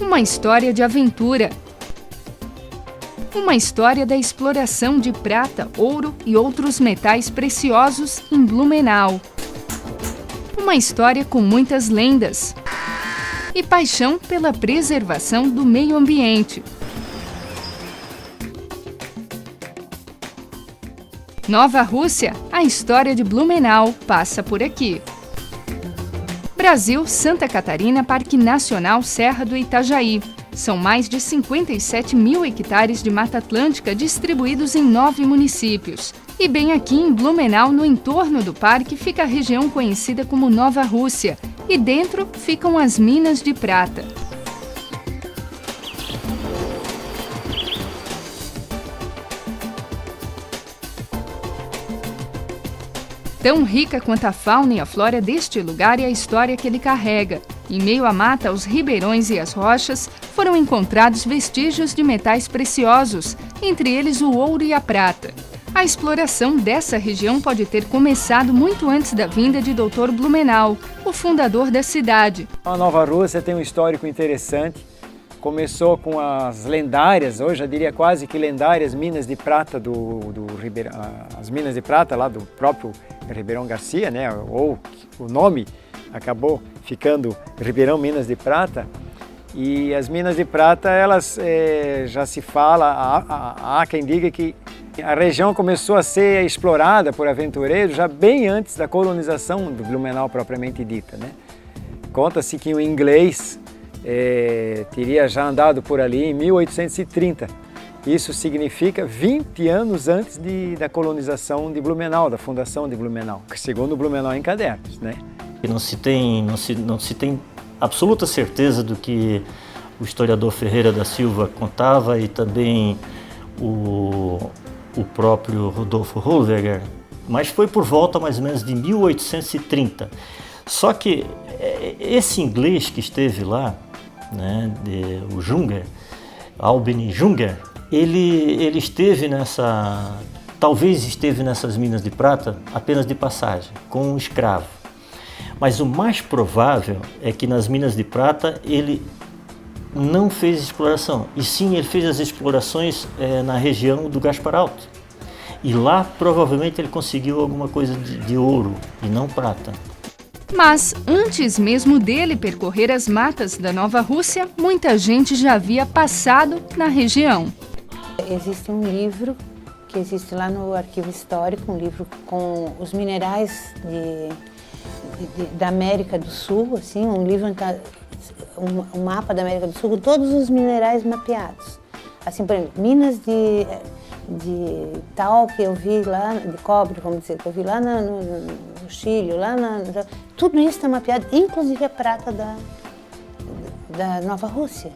Uma história de aventura. Uma história da exploração de prata, ouro e outros metais preciosos em Blumenau. Uma história com muitas lendas e paixão pela preservação do meio ambiente. Nova Rússia, a história de Blumenau passa por aqui. Brasil, Santa Catarina, Parque Nacional Serra do Itajaí. São mais de 57 mil hectares de Mata Atlântica distribuídos em 9 municípios. E bem aqui em Blumenau, no entorno do parque, fica a região conhecida como Nova Rússia. E dentro ficam as minas de prata. Tão rica quanto a fauna e a flora deste lugar é a história que ele carrega. Em meio à mata, os ribeirões e as rochas, foram encontrados vestígios de metais preciosos, entre eles o ouro e a prata. A exploração dessa região pode ter começado muito antes da vinda de Dr. Blumenau, o fundador da cidade. A Nova Rússia tem um histórico interessante. Começou com as lendárias, hoje eu diria quase que lendárias, minas de prata as minas de prata lá do próprio Ribeirão Garcia, né? Ou o nome acabou ficando Ribeirão Minas de Prata. E as minas de prata, elas já se fala, há quem diga que a região começou a ser explorada por aventureiros já bem antes da colonização do Blumenau propriamente dita, né? Conta-se que um inglês teria já andado por ali em 1830. Isso significa 20 anos antes da colonização de Blumenau, da fundação de Blumenau, segundo Blumenau em Cadernos, né? Não se tem absoluta certeza do que o historiador Ferreira da Silva contava e também o próprio Rodolfo Rollweger, mas foi por volta mais ou menos de 1830. Só que esse inglês que esteve lá, né, o Junger, Albin Junger, ele esteve talvez esteve nessas minas de prata apenas de passagem, com um escravo. Mas o mais provável é que nas minas de prata ele não fez exploração, e sim ele fez as explorações na região do Gaspar Alto. E lá provavelmente ele conseguiu alguma coisa de ouro e não prata. Mas, antes mesmo dele percorrer as matas da Nova Rússia, muita gente já havia passado na região. Existe um livro que existe lá no Arquivo Histórico, um livro com os minerais da América do Sul, assim, um livro, um mapa da América do Sul com todos os minerais mapeados. Assim, por exemplo, minas de tal que eu vi lá, de cobre, vamos dizer, que eu vi lá no Chile, tudo isso está mapeado, inclusive a prata da Nova Rússia,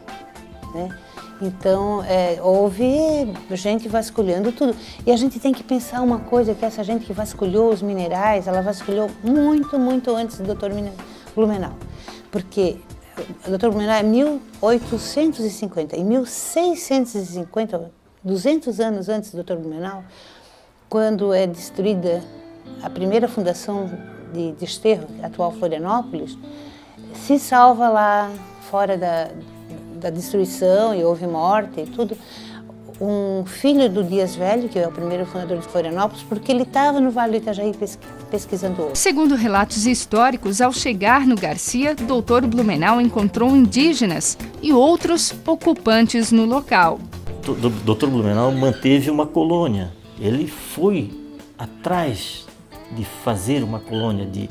né? Então, houve gente vasculhando tudo. E a gente tem que pensar uma coisa, que essa gente que vasculhou os minerais, ela vasculhou muito, muito antes do Dr. Blumenau. Porque o Dr. Blumenau é 1850, em 1650, 200 anos antes do Dr. Blumenau, quando é destruída a primeira fundação de Desterro, atual Florianópolis, se salva lá fora da destruição, e houve morte e tudo, um filho do Dias Velho, que é o primeiro fundador de Florianópolis, porque ele estava no Vale do Itajaí pesquisando ouro. Segundo relatos históricos, ao chegar no Garcia, Dr. Blumenau encontrou indígenas e outros ocupantes no local. Dr. Blumenau manteve uma colônia. Ele foi atrás de fazer uma colônia, de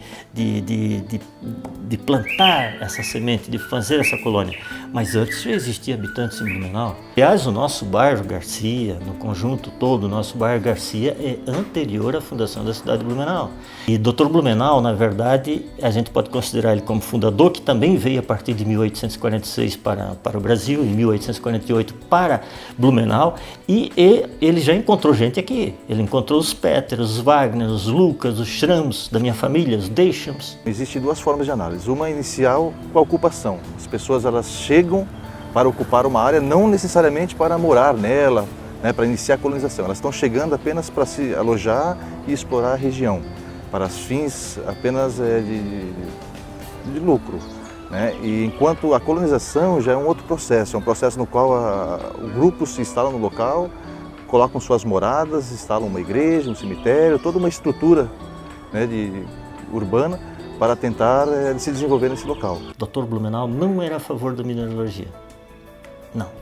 plantar essa semente, de fazer essa colônia. Mas antes já existia habitantes em Blumenau. Aliás, o nosso bairro Garcia, no conjunto todo, o nosso bairro Garcia é anterior à fundação da cidade de Blumenau. E Dr. Blumenau, na verdade, a gente pode considerar ele como fundador, que também veio a partir de 1846 para o Brasil, em 1848 para Blumenau, e ele já encontrou gente aqui. Ele encontrou os Peters, os Wagner, os Lucas, os Schrams da minha família, os Deschamps. Existem duas formas de análise. Uma inicial com a ocupação. As pessoas elas chegam para ocupar uma área, não necessariamente para morar nela, né, para iniciar a colonização. Elas estão chegando apenas para se alojar e explorar a região, para fins apenas de lucro. né? E enquanto a colonização já é um outro processo, é um processo no qual o grupo se instala no local, colocam suas moradas, instalam uma igreja, um cemitério, toda uma estrutura, né, urbana para tentar se desenvolver nesse local. O Dr. Blumenau não era a favor da mineralogia, não.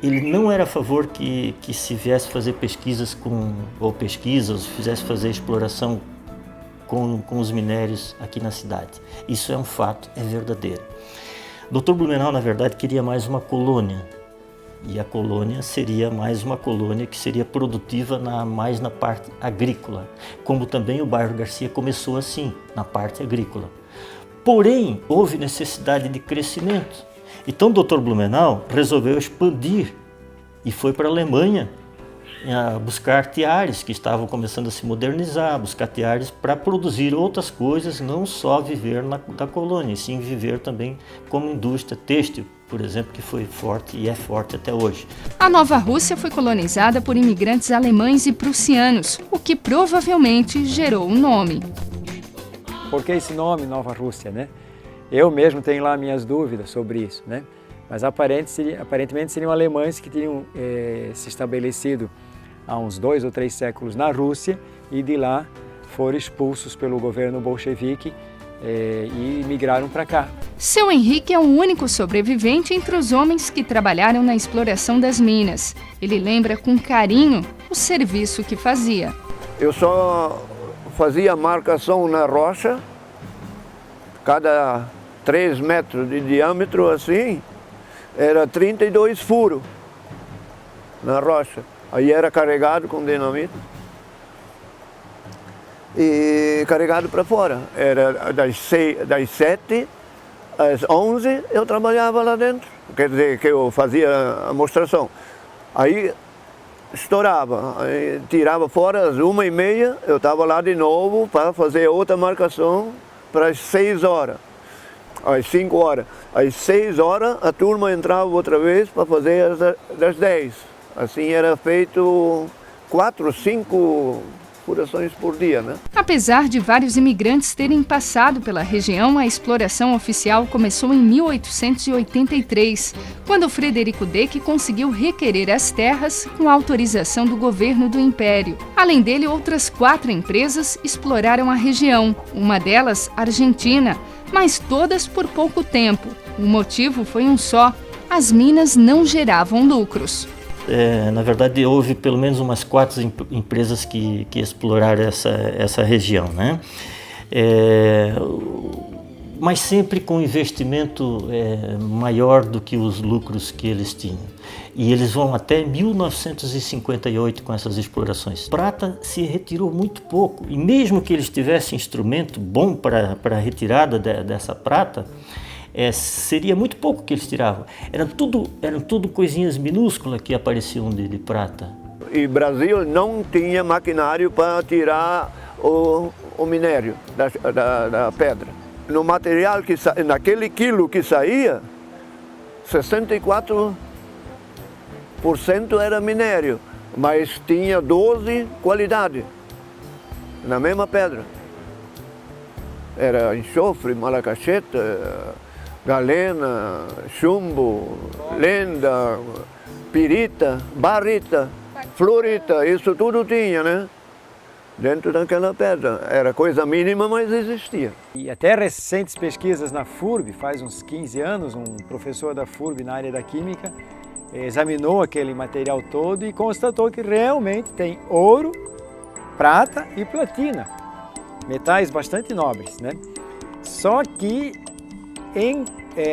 Ele não era a favor que se viesse fazer pesquisas ou fizesse fazer exploração com os minérios aqui na cidade. Isso é um fato, é verdadeiro. O Dr. Blumenau, na verdade, queria mais uma colônia. E a colônia seria mais uma colônia que seria produtiva mais na parte agrícola. Como também o bairro Garcia começou assim, na parte agrícola. Porém, houve necessidade de crescimento. Então o Dr. Blumenau resolveu expandir e foi para a Alemanha buscar tiares que estavam começando a se modernizar, buscar tiares para produzir outras coisas, não só viver da colônia, e sim viver também como indústria têxtil, por exemplo, que foi forte e é forte até hoje. A Nova Rússia foi colonizada por imigrantes alemães e prussianos, o que provavelmente gerou o nome. Por que esse nome, Nova Rússia, né? Eu mesmo tenho lá minhas dúvidas sobre isso, né? Mas aparentemente seriam alemães que tinham se estabelecido há uns 2 ou 3 séculos na Rússia e de lá foram expulsos pelo governo bolchevique e migraram para cá. Seu Henrique é o único sobrevivente entre os homens que trabalharam na exploração das minas. Ele lembra com carinho o serviço que fazia. Eu só fazia marcação na rocha, cada 3 metros de diâmetro assim, era 32 furos na rocha. Aí era carregado com dinamite e carregado para fora. Era das 7 às 11 eu trabalhava lá dentro, quer dizer, que eu fazia a mostração. Aí estourava, aí tirava fora às 1h30, eu estava lá de novo para fazer outra marcação para as 6 horas. Às 5 horas. Às 6 horas a turma entrava outra vez para fazer das 10. Assim era feito 4, 5 furações por dia, né? Apesar de vários imigrantes terem passado pela região, a exploração oficial começou em 1883, quando Frederico Deck conseguiu requerer as terras com autorização do governo do Império. Além dele, outras 4 empresas exploraram a região, uma delas argentina, mas todas por pouco tempo. O motivo foi um só: as minas não geravam lucros. Na verdade, houve pelo menos umas 4 empresas que exploraram essa região, né? Mas sempre com investimento maior do que os lucros que eles tinham. E eles vão até 1958 com essas explorações. Prata se retirou muito pouco, e mesmo que eles tivessem instrumento bom para a retirada dessa prata, seria muito pouco que eles tiravam. Eram tudo coisinhas minúsculas que apareciam de prata. E o Brasil não tinha maquinário para tirar o minério da pedra. No material naquele quilo que saía, 64% era minério, mas tinha 12 qualidades na mesma pedra. Era enxofre, malacacheta, galena, chumbo, lenda, pirita, barrita, florita, isso tudo tinha, né? Dentro daquela pedra. Era coisa mínima, mas existia. E até recentes pesquisas na FURB, faz uns 15 anos, um professor da FURB na área da química examinou aquele material todo e constatou que realmente tem ouro, prata e platina, metais bastante nobres, né? Só que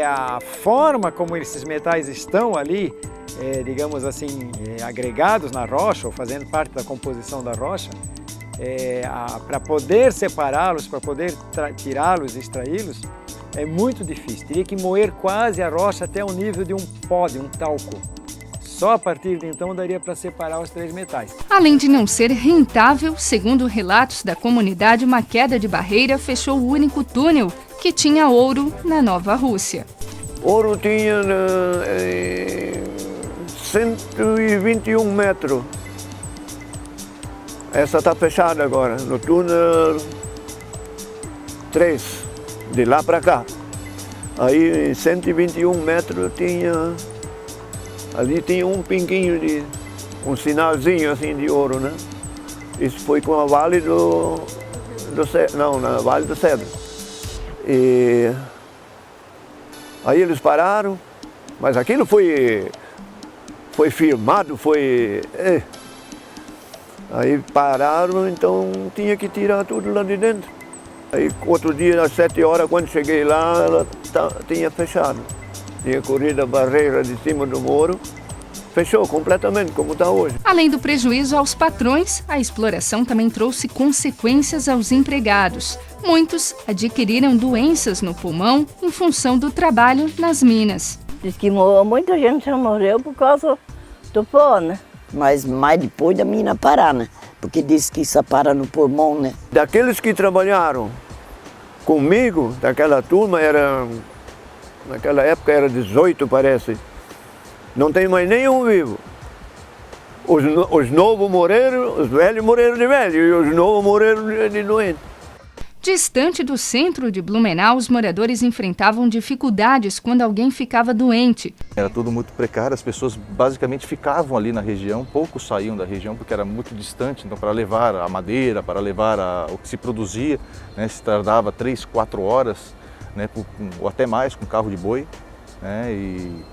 a forma como esses metais estão ali, digamos assim, agregados na rocha ou fazendo parte da composição da rocha, para poder separá-los, para poder tirá-los e extraí-los, é muito difícil. Teria que moer quase a rocha até o nível de um pó, de um talco. Só a partir de então daria para separar os 3 metais. Além de não ser rentável, segundo relatos da comunidade, uma queda de barreira fechou o único túnel que tinha ouro na Nova Rússia. Ouro tinha 121 metros. Essa está fechada agora, no túnel 3, de lá para cá. Aí em 121 metros ali tinha um pinguinho um sinalzinho assim de ouro, né? Isso foi com a Vale na Vale do Cedro. E aí eles pararam, mas aquilo foi firmado, Aí pararam, então tinha que tirar tudo lá de dentro. Aí outro dia, às 7 horas, quando cheguei lá, ela tinha fechado. Tinha corrido a barreira de cima do muro, fechou completamente, como está hoje. Além do prejuízo aos patrões, a exploração também trouxe consequências aos empregados. Muitos adquiriram doenças no pulmão em função do trabalho nas minas. Diz que muita gente já morreu por causa do pó, né? Mas mais depois da mina parar, né? Porque disse que isso para no pulmão, né? Daqueles que trabalharam comigo, daquela turma, naquela época era 18, parece. Não tem mais nenhum vivo. Os novos morreram, os velhos morreram de velho e os novos morreram de doente. Distante do centro de Blumenau, os moradores enfrentavam dificuldades quando alguém ficava doente. Era tudo muito precário, as pessoas basicamente ficavam ali na região, poucos saíam da região porque era muito distante, então para levar a madeira, para levar o que se produzia, né, se tardava 3, 4 horas, né, ou até mais com carro de boi, né, e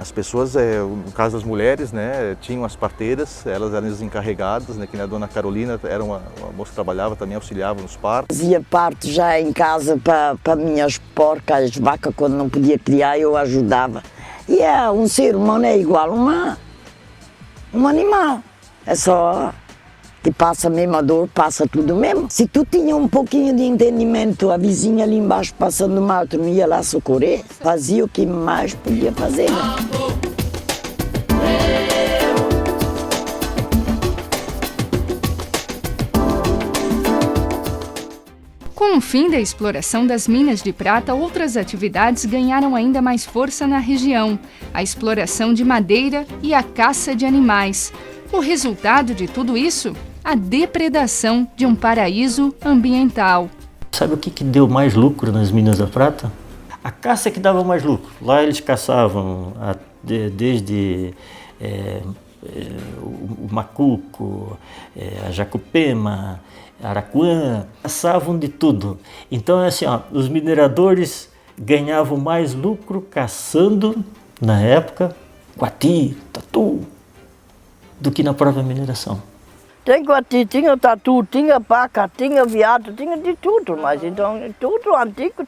as pessoas, no caso das mulheres, né, tinham as parteiras, elas eram as encarregadas, né, que a dona Carolina era uma moça que trabalhava, também auxiliava nos partos. Fazia parte já em casa para minhas porcas, as vacas, quando não podia criar, eu ajudava. E um ser humano é igual um animal, é só que passa a mesma dor, passa tudo mesmo. Se tu tinha um pouquinho de entendimento, a vizinha ali embaixo passando mal, tu não ia lá socorrer, fazia o que mais podia fazer, né? Com o fim da exploração das minas de prata, outras atividades ganharam ainda mais força na região: a exploração de madeira e a caça de animais. O resultado de tudo isso? A depredação de um paraíso ambiental. Sabe o que deu mais lucro nas minas da prata? A caça que dava mais lucro. Lá eles caçavam desde o macuco, a jacupema, a aracuã, caçavam de tudo. Então é assim, os mineradores ganhavam mais lucro caçando, na época, guati, tatu, do que na própria mineração. Tem guati, tinha tatu, tinha paca, tinha veado, tinha de tudo, mas então tudo antigo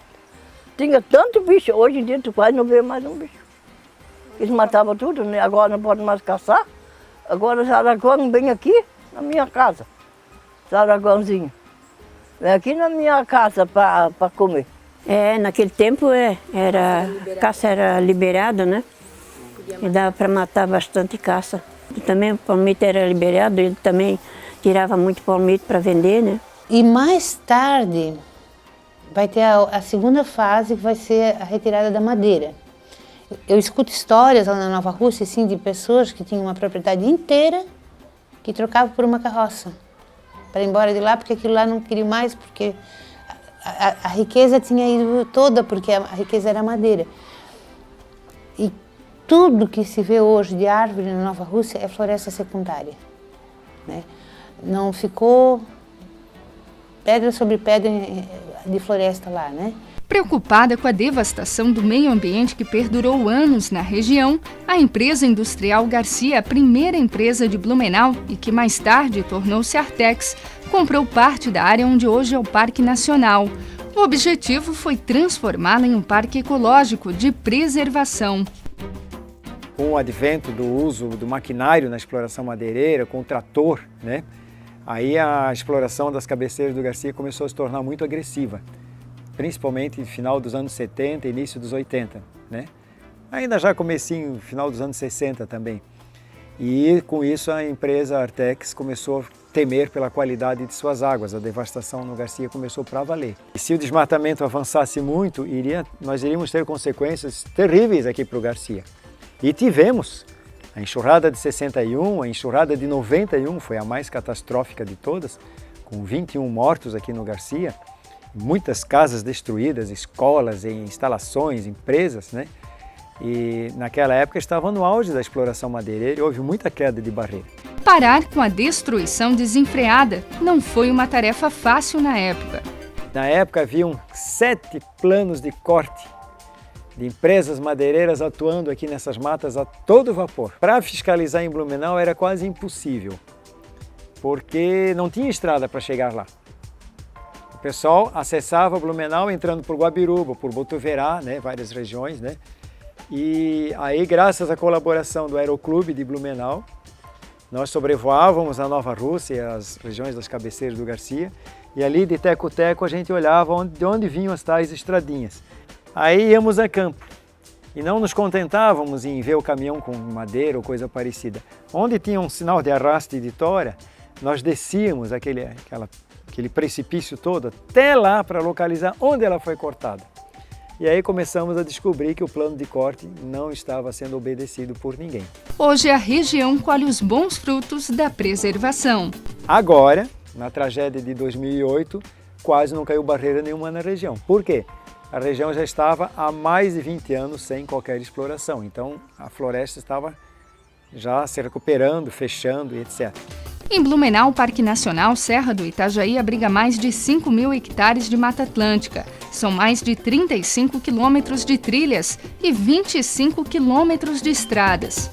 tinha tanto bicho. Hoje em dia tu quase não vê mais um bicho. Eles matavam tudo, né? Agora não pode mais caçar. Agora o Zaraguão vem aqui na minha casa. Zaraguãozinho. Vem aqui na minha casa para comer. Naquele tempo a caça era liberada, né? E dava para matar bastante caça. E também o palmito era liberado, ele também tirava muito palmito para vender, né? E mais tarde vai ter a segunda fase, que vai ser a retirada da madeira. Eu escuto histórias lá na Nova Rússia, assim, de pessoas que tinham uma propriedade inteira que trocavam por uma carroça para ir embora de lá, porque aquilo lá não queria mais, porque a riqueza tinha ido toda, porque a riqueza era a madeira. E tudo que se vê hoje de árvore na Nova Rússia é floresta secundária, né? Não ficou pedra sobre pedra de floresta lá, né? Preocupada com a devastação do meio ambiente que perdurou anos na região, a empresa industrial Garcia, a primeira empresa de Blumenau e que mais tarde tornou-se Artex, comprou parte da área onde hoje é o Parque Nacional. O objetivo foi transformá-la em um parque ecológico de preservação. Com o advento do uso do maquinário na exploração madeireira, com o trator, né? Aí a exploração das cabeceiras do Garcia começou a se tornar muito agressiva, principalmente no final dos anos 70 e início dos 80, né? Ainda já comecinho, final dos anos 60 também. E com isso a empresa Artex começou a temer pela qualidade de suas águas, a devastação no Garcia começou para valer. E se o desmatamento avançasse muito, nós iríamos ter consequências terríveis aqui para o Garcia. E tivemos. A enxurrada de 61, a enxurrada de 91 foi a mais catastrófica de todas, com 21 mortos aqui no Garcia. muitas casas destruídas, escolas, instalações, empresas, né? E naquela época estava no auge da exploração madeireira e houve muita queda de barreira. Parar com a destruição desenfreada não foi uma tarefa fácil na época. Na época haviam 7 planos de corte de empresas madeireiras atuando aqui nessas matas a todo vapor. Para fiscalizar em Blumenau era quase impossível, porque não tinha estrada para chegar lá. O pessoal acessava Blumenau entrando por Guabiruba, por Botuverá, né, várias regiões, né? E aí, graças à colaboração do Aeroclube de Blumenau, nós sobrevoávamos a Nova Rússia e as regiões das cabeceiras do Garcia, e ali de teco-teco a gente olhava de onde vinham as tais estradinhas. Aí íamos a campo e não nos contentávamos em ver o caminhão com madeira ou coisa parecida. Onde tinha um sinal de arraste de tora, nós descíamos aquele precipício todo até lá para localizar onde ela foi cortada. E aí começamos a descobrir que o plano de corte não estava sendo obedecido por ninguém. Hoje a região colhe os bons frutos da preservação. Agora, na tragédia de 2008, quase não caiu barreira nenhuma na região. Por quê? A região já estava há mais de 20 anos sem qualquer exploração, então a floresta estava já se recuperando, fechando e etc. Em Blumenau, o Parque Nacional Serra do Itajaí abriga mais de 5.000 hectares de Mata Atlântica. São mais de 35 quilômetros de trilhas e 25 quilômetros de estradas.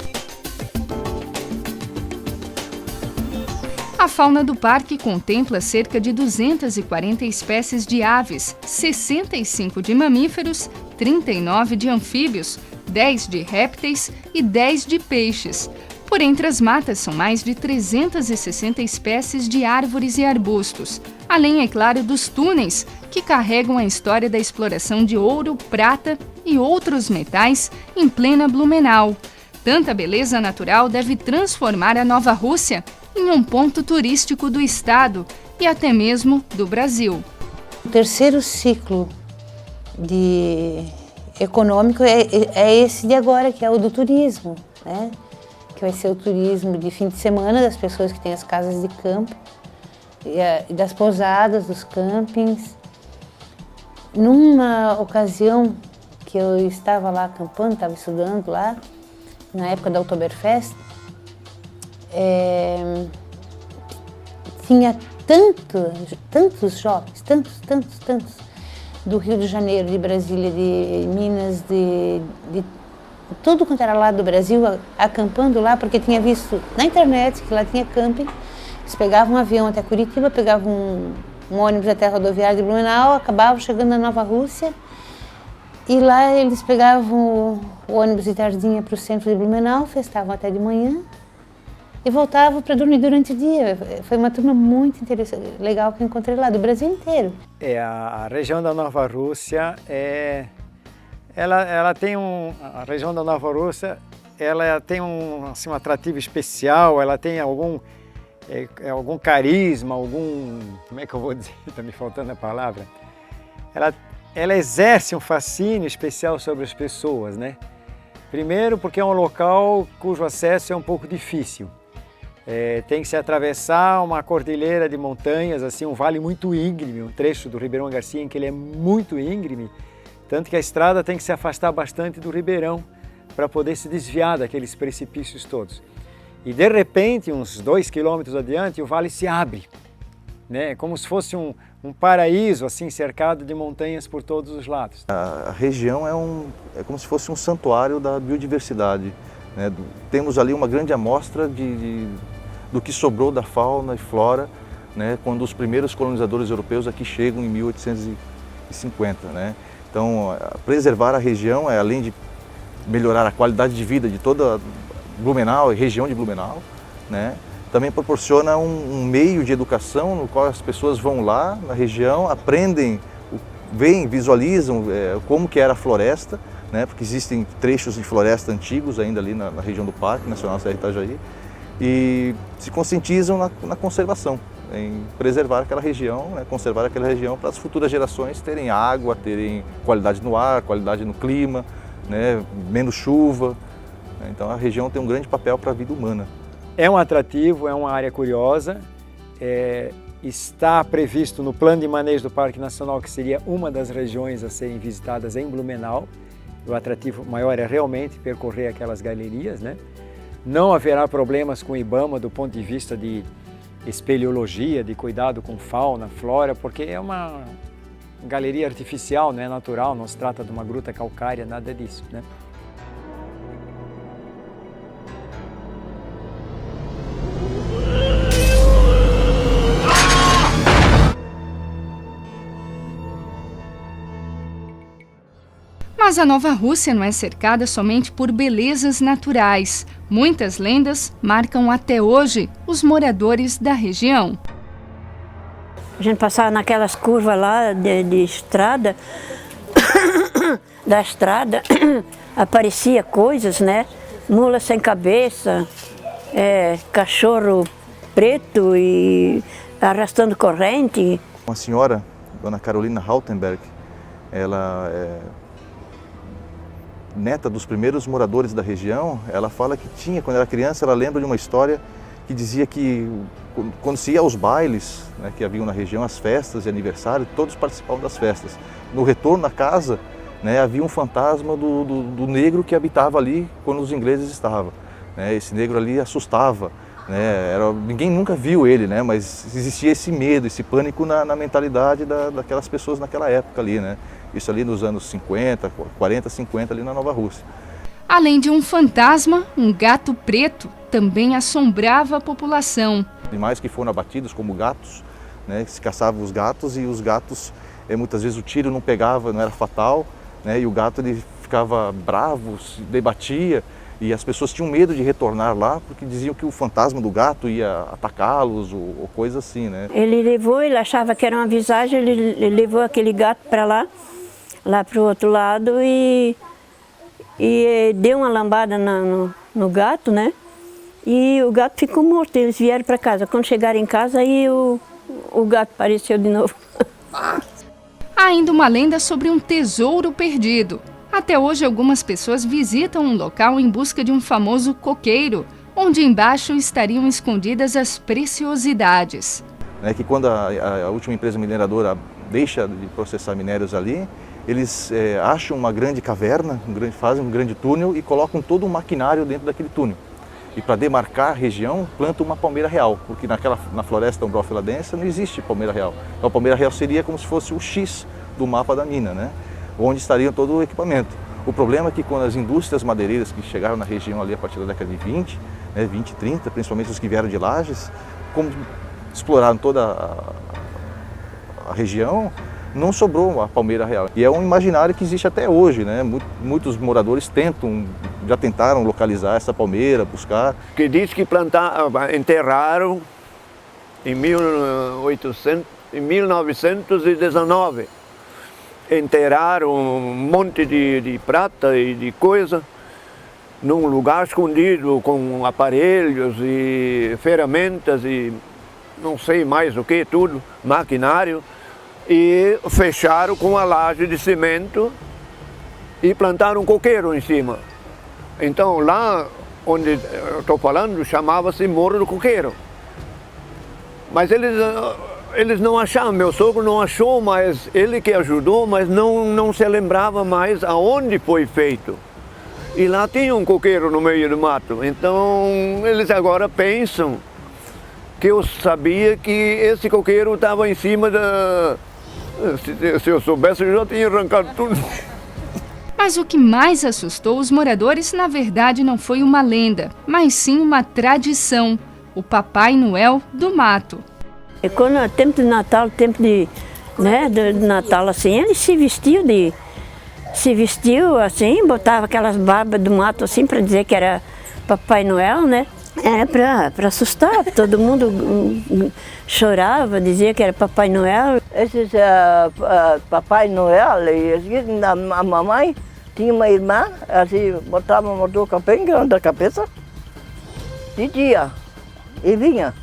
A fauna do parque contempla cerca de 240 espécies de aves, 65 de mamíferos, 39 de anfíbios, 10 de répteis e 10 de peixes. Por entre as matas são mais de 360 espécies de árvores e arbustos, além, é claro, dos túneis, que carregam a história da exploração de ouro, prata e outros metais em plena Blumenau. Tanta beleza natural deve transformar a Nova Rússia em um ponto turístico do estado e até mesmo do Brasil. O terceiro ciclo econômico é esse de agora, que é o do turismo, né? Que vai ser o turismo de fim de semana das pessoas que têm as casas de campo e das pousadas, dos campings. Numa ocasião que eu estava lá acampando, estava estudando lá, na época da Oktoberfest, tinha tantos jovens, tantos, do Rio de Janeiro, de Brasília, de Minas, de tudo quanto era lá do Brasil, acampando lá, porque tinha visto na internet que lá tinha camping. Eles pegavam um avião até Curitiba, pegavam um ônibus até a rodoviária de Blumenau, acabavam chegando na Nova Rússia, e lá eles pegavam o ônibus de tardinha para o centro de Blumenau, festavam até de manhã, e voltavam para dormir durante o dia. Foi uma turma muito interessante, legal que eu encontrei lá, do Brasil inteiro. A região da Nova Rússia a região da Nova Rússia, ela tem um atrativo especial, ela tem algum carisma, como é que eu vou dizer, está me faltando a palavra. Ela exerce um fascínio especial sobre as pessoas, né? Primeiro porque é um local cujo acesso é um pouco difícil. Tem que se atravessar uma cordilheira de montanhas, assim, um vale muito íngreme, um trecho do Ribeirão Garcia em que ele é muito íngreme, tanto que a estrada tem que se afastar bastante do Ribeirão para poder se desviar daqueles precipícios todos. E de repente, uns 2 quilômetros adiante, o vale se abre, né? Como se fosse um paraíso, assim, cercado de montanhas por todos os lados. A região é como se fosse um santuário da biodiversidade, né? Temos ali uma grande amostra do que sobrou da fauna e flora, né? Quando os primeiros colonizadores europeus aqui chegam em 1850, né? Então, preservar a região, além de melhorar a qualidade de vida de toda Blumenau e região de Blumenau, né? Também proporciona um meio de educação no qual as pessoas vão lá na região, aprendem, veem, visualizam como que era a floresta, né? Porque existem trechos de floresta antigos ainda ali na região do Parque Nacional Serra do Itajaí, e se conscientizam na conservação, em preservar aquela região, né? Conservar aquela região para as futuras gerações terem água, terem qualidade no ar, qualidade no clima, né? Menos chuva. Então a região tem um grande papel para a vida humana. É um atrativo, é uma área curiosa, está previsto no plano de manejo do Parque Nacional que seria uma das regiões a serem visitadas em Blumenau. O atrativo maior é realmente percorrer aquelas galerias, né? Não haverá problemas com o IBAMA do ponto de vista de espeleologia, de cuidado com fauna, flora, porque é uma galeria artificial, não é natural, não se trata de uma gruta calcária, nada disso, né? Mas a Nova Rússia não é cercada somente por belezas naturais. Muitas lendas marcam até hoje os moradores da região. A gente passava naquelas curvas lá de estrada, da estrada, aparecia coisas, né? Mula sem cabeça, cachorro preto e arrastando corrente. Uma senhora, Dona Carolina Rautenberg, ela é neta dos primeiros moradores da região. Ela fala que tinha, quando era criança, ela lembra de uma história que dizia que quando se ia aos bailes, né, que haviam na região, as festas de aniversário, todos participavam das festas. No retorno à casa, né, havia um fantasma do negro que habitava ali quando os ingleses estavam. Né, esse negro ali assustava, né, ninguém nunca viu ele, né, mas existia esse medo, esse pânico na mentalidade daquelas pessoas naquela época ali, né. Isso ali nos anos 50, 40, 50 ali na Nova Rússia. Além de um fantasma, um gato preto também assombrava a população. Animais que foram abatidos como gatos, né, se caçavam os gatos e os gatos, muitas vezes o tiro não pegava, não era fatal, né, e o gato ele ficava bravo, se debatia e as pessoas tinham medo de retornar lá porque diziam que o fantasma do gato ia atacá-los ou coisa assim, né. Ele achava que era uma visagem, ele levou aquele gato para lá para o outro lado e deu uma lambada no gato, né? E o gato ficou morto. Eles vieram para casa. Quando chegaram em casa, aí o gato apareceu de novo. Há ainda uma lenda sobre um tesouro perdido. Até hoje, algumas pessoas visitam um local em busca de um famoso coqueiro, onde embaixo estariam escondidas as preciosidades. É que quando a última empresa mineradora deixa de processar minérios ali, eles acham uma grande caverna, fazem um grande túnel e colocam todo um maquinário dentro daquele túnel. E para demarcar a região, plantam uma palmeira real, porque na floresta umbrofiladense não existe palmeira real. Então a palmeira real seria como se fosse o X do mapa da mina, né? Onde estaria todo o equipamento. O problema é que quando as indústrias madeireiras que chegaram na região ali a partir da década de 20, né, 20 e 30, principalmente os que vieram de Lages, como exploraram toda a região, não sobrou a palmeira real. E é um imaginário que existe até hoje, né? Muitos moradores já tentaram localizar essa palmeira, buscar. Que diz que enterraram em 1919. Enterraram um monte de prata e de coisa num lugar escondido com aparelhos e ferramentas e não sei mais o que, tudo, maquinário. E fecharam com a laje de cimento e plantaram um coqueiro em cima. Então lá onde eu estou falando chamava-se Morro do Coqueiro. Mas eles não acharam, meu sogro não achou, mas ele que ajudou, mas não se lembrava mais aonde foi feito. E lá tinha um coqueiro no meio do mato. Então eles agora pensam que eu sabia que esse coqueiro estava em cima da... Se eu soubesse, eu já tinha arrancado tudo. Mas o que mais assustou os moradores, na verdade, não foi uma lenda, mas sim uma tradição, o Papai Noel do mato. E quando é tempo de Natal, de Natal assim, ele se vestiu assim, botava aquelas barbas do mato assim para dizer que era Papai Noel, né? Era para assustar, todo mundo chorava, dizia que era Papai Noel. Esses Papai Noel, a mamãe tinha uma irmã, assim, botava uma touca bem grande na cabeça, de dia, e vinha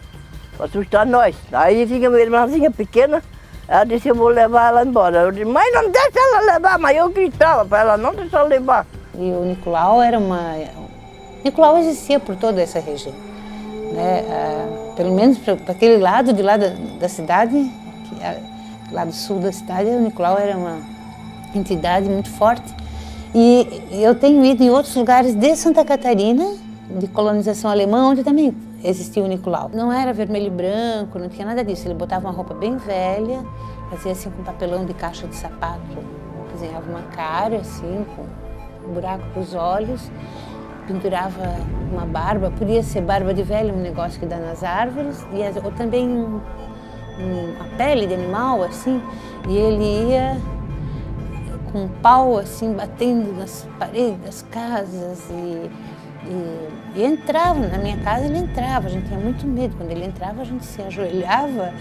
para assustar nós. Aí vinha uma irmãzinha pequena, ela disse, eu vou levar ela embora. Eu disse, mãe, não deixa ela levar, mas eu gritava para ela não deixar ela levar. E o Nicolau era Nicolau existia por toda essa região. Pelo menos para aquele lado de lá da cidade, lá do sul da cidade, o Nicolau era uma entidade muito forte. E eu tenho ido em outros lugares de Santa Catarina, de colonização alemã, onde também existia o Nicolau. Não era vermelho e branco, não tinha nada disso. Ele botava uma roupa bem velha, fazia assim com papelão de caixa de sapato, desenhava uma cara assim, com um buraco para os olhos, pendurava uma barba, podia ser barba de velho, um negócio que dá nas árvores, ou também uma pele de animal, assim, e ele ia com um pau, assim, batendo nas paredes das casas e entrava, na minha casa ele entrava, a gente tinha muito medo, quando ele entrava a gente se ajoelhava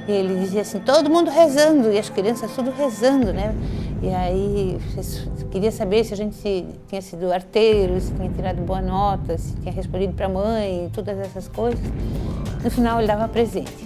e ele dizia assim, todo mundo rezando, e as crianças tudo rezando, né? E aí queria saber se a gente tinha sido arteiro, se tinha tirado boa nota, se tinha respondido para a mãe, todas essas coisas. No final ele dava presente.